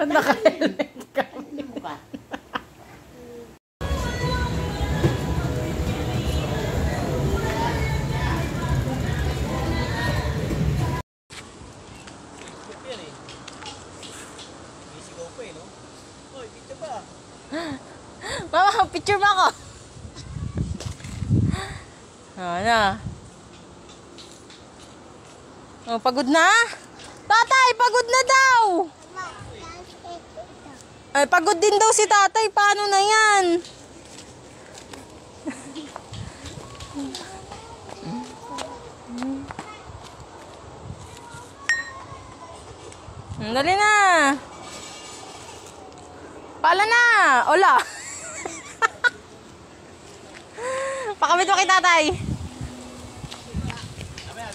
Ba't naka-helmet ka? Mama, picture mo ako. Ano? Oh, pagod na? Tatay, pagod na daw. Ay, pagod din daw si tatay. Paano na yan? Dali na. Pala na. Ola. Pakamit mo kay tatay.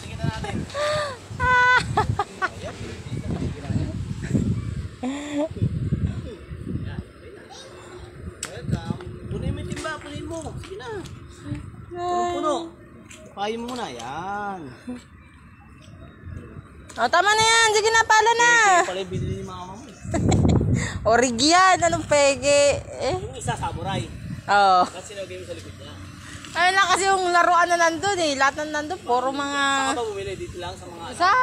Tingnan natin. Punin mo yung timba. Punin mo. Sige na. Puno-puno. Pahin mo muna. Yan. O, tama na yan. Sige na, pala na. Kaya pala yung binili ni mama mo. Origyan. Anong pege? Yung isa, samurai. Oo. Kasi sinagay mo sa likod niya. Ayun lang kasi yung laruan na nandun eh. Lahat na nandun. Puro mga... Saan ka ba bumili? Dito lang sa mga... Sa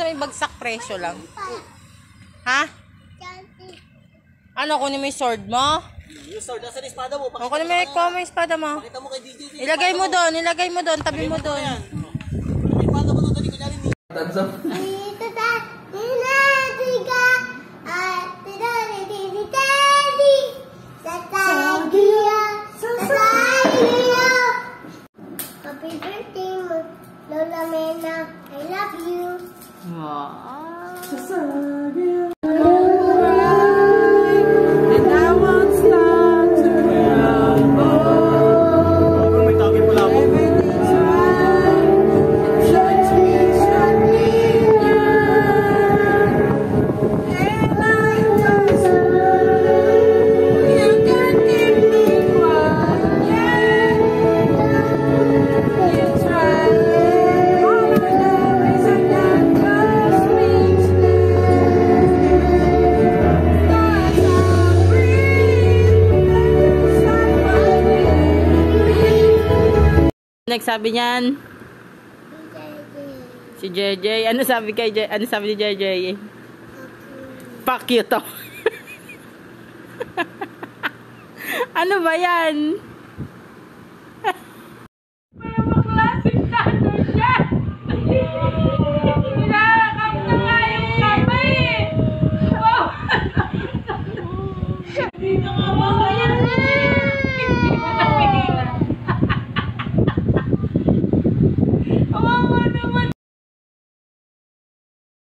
may bagsak presyo lang. Ha? Ano, kunin mo yung sword mo? Yung sword, nasa espada mo. Kunin mo yung espada mo. Pakita mo kay DJ. Ilagay mo doon, tabi mo doon. May espada mo doon, tali ko narin. Dito sa tinatiga at tinatitititi sa tagiya, sa tagiya. Happy birthday mo, Lola Mena. I love you. Wow. Sa tagiya. Nagsabi niyan? Si JJ. Ano sabi kay JJ? Ano sabi ni JJ? Fuck you to. Ano ba yan?